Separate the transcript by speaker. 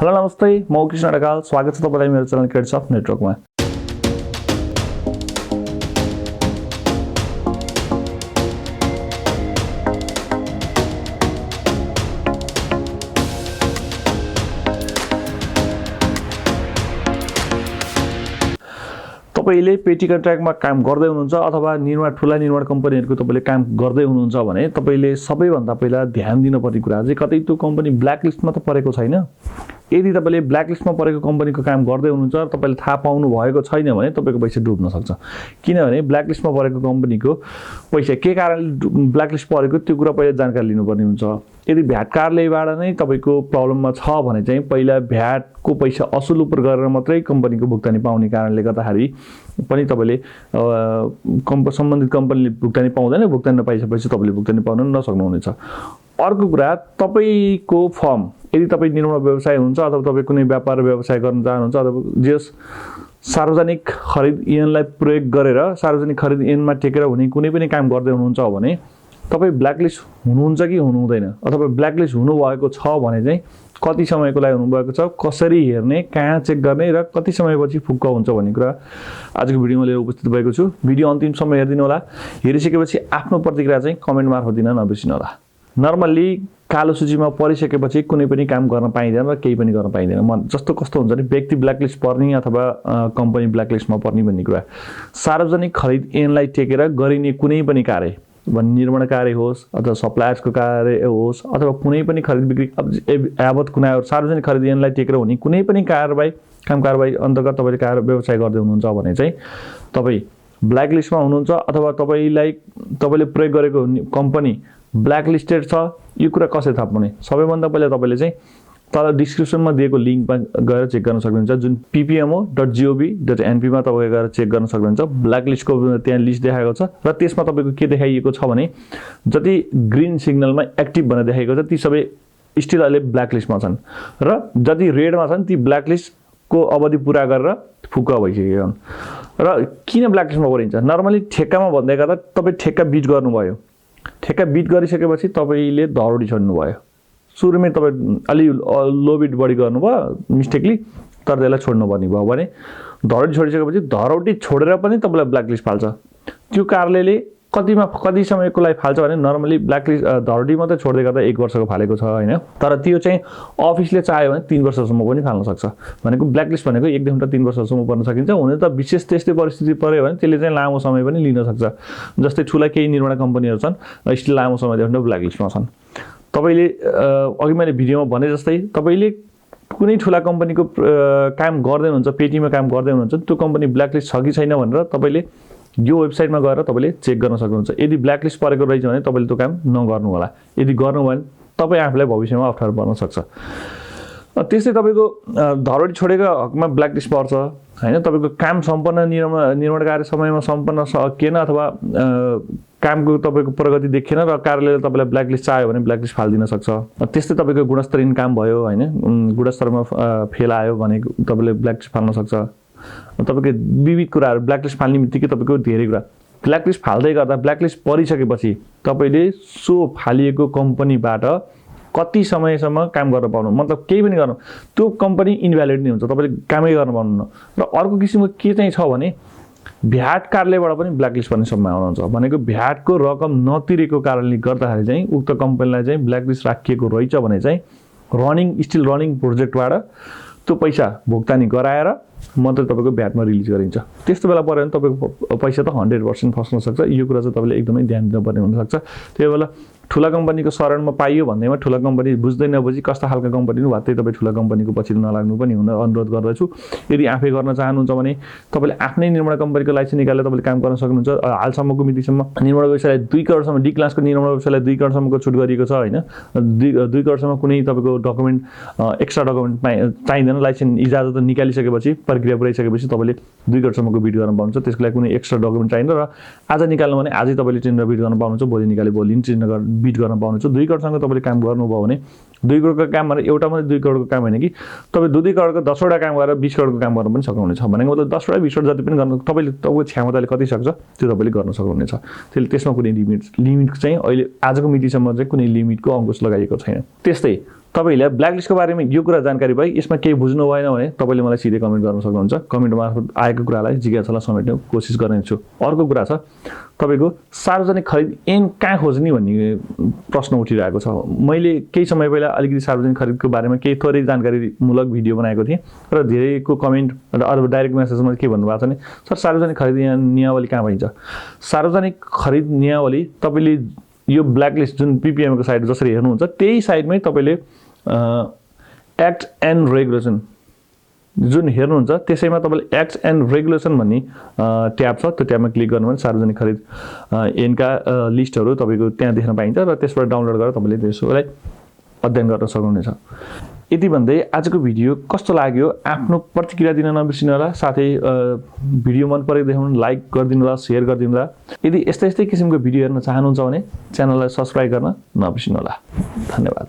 Speaker 1: Hello नमस्ते, म कृष्ण ढकाल। स्वागत छ तपाईलाई मेरो च्यानल क्रेडिट्स अफ नेटवर्कमा। तपाईले पेटी कन्ट्र्याक्टमा काम गर्दै हुनुहुन्छ अथवा ठुला निर्माण कम्पनीहरुको तपाईले काम गर्दै हुनुहुन्छ भने तपाईले सबैभन्दा पहिला ध्यान दिनुपर्ने कुरा चाहिँ कतै त्यो कम्पनी ब्ल्याकलिस्टमा त परेको छैन। यदि तपाईले ब्ल्याकलिस्टमा परेको कम्पनीको काम गर्दै हुनुहुन्छ र तपाईले थाहा पाउनु भएको छैन भने तपाईको पैसा डुब्न सक्छ। किनभने ब्ल्याकलिस्टमा परेको कम्पनीको पैसा के कारणले ब्ल्याकलिस्ट परेको त्यो कुरा पहिले जानकारी लिनुपर्ने हुन्छ। यदि भ्याट कार्यालयबाट नै तपाईको प्रब्लममा छ भने चाहिँ पहिला भ्याटको पैसा असुल उपर गरेर मात्रै कम्पनीको भुक्तानी पाउने कारणले गर्दाखेरि पनि तपाईले सम्बन्धित कम्पनीले भुक्तानी पाउँदैन, भुक्तानी नपाइसकेपछि तपाईले भुक्तानी पाउन नसक्नुहुनेछ। अर्को कुरा, तपाईको फर्म यदि तपाई निर्माण व्यवसाय हुन्छ अथवा तपाई कुनै व्यापार व्यवसाय गर्न चाहनुहुन्छ अथवा जस सार्वजनिक खरिद ऐनलाई प्रयोग गरेर सार्वजनिक खरिद ऐनमा टेकेर हुने कुनै पनि काम गर्दै हुनुहुन्छ भने तपाई ब्ल्याकलिस्ट हुनुहुन्छ कि हुनु हुँदैन अथवा ब्ल्याकलिस्ट हुनु भएको छ भने चाहिँ कति समयको लागि हुनु भएको छ, कसरी हेर्ने, कहाँ चेक गर्ने र कति समयपछि फुक्का हुन्छ भन्ने कुरा आजको भिडियोमा लिएर उपस्थित भएको छु। भिडियो अन्तिमसम्म हेरिदिनु होला। हेरिसकेपछि आफ्नो प्रतिक्रिया चाहिँ कमेन्ट मार्फत दिन नबिर्सिनु होला। नर्मल्ली कालो सूचीमा परिसकेपछि कुनै पनि काम गर्न पाइँदैन र केही पनि गर्न पाइँदैन। जस्तो कस्तो हुन्छ नि, व्यक्ति ब्ल्याकलिस्ट पर्ने अथवा कम्पनी ब्ल्याकलिस्टमा पर्ने भन्ने कुरा सार्वजनिक खरिद ऐनलाई टेकेर गरिने कुनै पनि कार्य, निर्माण कार्य होस् अथवा सप्लायर्सको कार्य होस् अथवा कुनै पनि खरिद बिक्री यावत कुनै सार्वजनिक खरिद ऐनलाई टेकेर हुने कुनै पनि काम कारबाही अन्तर्गत तपाईले कार्य व्यवसाय गर्दै हुनुहुन्छ भने चाहिँ तपाई ब्ल्याकलिस्टमा हुनुहुन्छ अथवा तपाईले प्रयोग गरेको कम्पनी ब्ल्याकलिस्टेड छ। यो कुरा कसरी थाहा पाउने? सबैभन्दा पहिला तपाईले चाहिँ तल डिस्क्रिप्सनमा दिएको लिंकमा गएर चेक गर्न सक्नुहुन्छ, जुन ppmo.gov.np मा तपाईले गएर चेक गर्न सक्नुहुन्छ। ब्ल्याकलिस्टको त्यहाँ लिस्ट देखाएको छ र त्यसमा तपाईको के देखाइएको छ भने जति ग्रीन सिग्नलमा एक्टिभ भनेर देखाएको छ ती सबै स्टिल अहिले ब्ल्याकलिस्टमा छन् र जति रेडमा छन् ती ब्ल्याकलिस्टको अवधि पूरा गरेर फुक्का भइसकेका छन्। र किन ब्ल्याकलिस्टमा परिन्छ? नर्मली ठेक्कामा भन्दै गर्दा तपाई ठेक्का बिट गर्नुभयो, ठेक्का बिट गरिसकेपछि तपाईले धरोडी छोड्नु भयो। सुरुमै तपाई अलि लो बिट बढी गर्नुभयो मिस्टेकली, तर त्यसलाई छोड्नु पर्ने भयो भने धरोडी छोडिसकेपछि धरोडी छोडेर पनि तपाईलाई ब्ल्याकलिस्ट फाल्छ। त्यो कार्यालयले कति समयको लागि फाल्छ भने नर्मली ब्ल्याकलिस्ट धरोडी मात्रै छोड्दै गर्दा 1 वर्षको फालेको छ हैन, तर त्यो चाहिँ अफिसले चाह्यो भने 3 वर्षसम्म पनि फाल्न सक्छ। भनेको ब्ल्याकलिस्ट भनेको 1 देखि 3 वर्षसम्म पर्न सकिन्छ। हुन त विशेष त्यस्तै परिस्थिति पर्यो भने त्यसले चाहिँ लामो समय पनि लिन सक्छ। जस्तै ठूला केही निर्माण कम्पनीहरु छन् स्टिल लामो समयदेखि ब्ल्याकलिस्टमा छन्। तपाईले अघि मैले भिडियोमा भने जस्तै तपाईले कुनै ठूला कम्पनीको काम गर्दै हुनुहुन्छ, पेटीमा काम गर्दै हुनुहुन्छ, त्यो कम्पनी ब्ल्याकलिस्ट छ कि छैन भनेर तपाईले यो वेबसाइटमा गएर तपाईले चेक गर्न सक्नुहुन्छ। यदि ब्ल्याकलिस्ट परेको रहेछ भने तपाईले त्यो काम नगर्नु होला। यदि गर्नु भने तपाई आफूलाई भविष्यमा अप्ठ्यारो पर्न सक्छ। त्यसै तपाईको धरोडी छोडेको हकमा ब्ल्याकलिस्ट पर्छ हैन। तपाईको काम सम्पन्न निर्माण कार्य समयमा सम्पन्न सकिएन अथवा कामको तपाईको प्रगति देखिएन र कार्यालयले तपाईलाई ब्ल्याकलिस्ट चाह्यो भने ब्ल्याकलिस्ट फाल्दिन सक्छ। त्यस्तै तपाईको गुणस्तरहीन काम भयो हैन, गुणस्तरमा फेल आयो भने तपाईले ब्ल्याकलिस्ट फाल्न सक्छ। तपाईको विविध कुराहरु ब्ल्याकलिस्ट फाल्ने बित्तिकै तपाईको धेरै कुरा ब्ल्याकलिस्ट फाल्दै गर्दा ब्ल्याकलिस्ट परिसकेपछि तपाईले सो फालिएको कम्पनीबाट कति समयसम्म काम गर्न पाउनु, मतलब केही पनि गर्न, त्यो कम्पनी इनभ्यालिड नै हुन्छ, तपाईले कामै गर्न पाउनुहुन्न। र अर्को किसिमको के चाहिँ छ भने भ्याट कार्यालयबाट पनि ब्ल्याकलिस्ट पर्ने सम्भावना हुन्छ। भनेको भ्याटको रकम नतिरेको कारणले गर्दाखेरि चाहिँ उक्त कम्पनीलाई चाहिँ ब्ल्याकलिस्ट राखिएको रहेछ भने चाहिँ स्टिल रनिङ प्रोजेक्टबाट त्यो पैसा भुक्तानी गराएर मात्रै तपाईको भ्याटमा रिलिज गरिन्छ। त्यस्तो बेला पर्यो भने तपाईको पैसा त 100% फस्न सक्छ। यो कुरा चाहिँ तपाईले एकदमै ध्यान दिनुपर्ने हुन सक्छ। त्यही बेला ठूला कम्पनीको शरणमा पाइयो भन्दैमा ठूला कम्पनी बुझ्दै नबुझी कस्ता खालका कम्पनी भत्तै तपाई ठूला कम्पनीको पछि नलाग्नु पनि हुन अनुरोध गर्दछु। यदि आफै गर्न चाहनुहुन्छ भने तपाईले आफ्नै निर्माण कम्पनीको लाइसेन्स निकालेर तपाईले काम गर्न सक्नुहुन्छ। हालसम्मको मितिसम्म निर्माण व्यवसायलाई 2 करोडसम्म डी क्लासको निर्माण व्यवसायलाई 2 करोडसम्मको छुट गरिएको छ हैन। 2 करोडसम्म कुनै तपाईको डकुमेन्ट एक्स्ट्रा डकुमेन्ट चाहिँदैन। लाइसेन्स इजाजत निकालिसकेपछि प्रक्रिया पुराइसकेपछि तपाईले 2 करोडसम्मको बिड गर्न पाउनुहुन्छ। त्यसको लागि कुनै एक्स्ट्रा डकुमेन्ट चाहिँदैन र आज निकाल्नु भने आजै तपाईले टेन्डर बिड गर्न पाउनुहुन्छ, भोलि निकाले भोलि टेन्डर बिड गर्न पाउनुहुन्छ। 2 करोडसँग तपाईले काम गर्नुभयो भने 2 करोडको काम भने एउटा मात्रै 2 करोडको काम हैन कि तपाई 2 करोडको 10 वटा काम गरेर 20 करोडको काम गर्न पनि सक्नुहुनेछ। भनेको मतलब 10 वटा 20 वटा जति पनि गर्न तपाईले तपाईको क्षमताले कति सक्छ त्यो तपाईले गर्न सक्नुहुनेछ। त्यसमा कुनै लिमिट चाहिँ अहिले आजको मितिसम्म चाहिँ कुनै लिमिटको अंकुश लगाइएको छैन। त्यस्तै तपाईले ब्ल्याकलिस्टको बारेमा यो कुरा जानकारी भए यसमा केही बुझ्नु भएन भने तपाईले मलाई सिधै कमेन्ट गर्न सक्नुहुन्छ। कमेन्ट मार्फत आएको कुरालाई जिज्ञासालाई समेट्ने कोसिस गर्नेछु। अर्को कुरा छ तपाईको सार्वजनिक खरिद एन कहाँ खोज्ने भन्ने प्रश्न उठिरहेको छ। मैले केही समय पहिला अलिकति सार्वजनिक खरिदको बारेमा केही थोरै जानकारीमूलक भिडियो बनाएको थिएँ र धेरैको कमेन्ट र अरू डाइरेक्ट मेसेजमा के भन्नुभएको छ भने सर सार्वजनिक खरिद नियावली कहाँ पाइन्छ? सार्वजनिक खरिद नियावली तपाईले यो ब्ल्याकलिस्ट जुन PPM को साइट जसरी हेर्नुहुन्छ त्यही साइटमै तपाईले एक्ट एन्ड रेगुलेसन जुन हेर्नुहुन्छ त्यसैमा तपाईले एक्ट एन्ड रेगुलेसन भन्ने ट्याब छ। त्यो ट्याबमा क्लिक गर्नु भने सार्वजनिक खरिद एनका लिस्टहरू तपाईको त्यहाँ देख्न पाइन्छ र त्यसबाट डाउनलोड गरेर तपाईले त्यसलाई अध्ययन गर्न सक्नुहुनेछ। यति भन्दै आजको भिडियो कस्तो लाग्यो आफ्नो प्रतिक्रिया दिन नबिर्सिनु होला। साथै भिडियो मन परेको देखाउनु लाइक गरिदिनु होला, शेयर गरिदिनु होला। यदि यस्तै किसिमको भिडियो हेर्न चाहनुहुन्छ भने च्यानललाई सब्स्क्राइब गर्न नबिर्सिनु होला। धन्यवाद।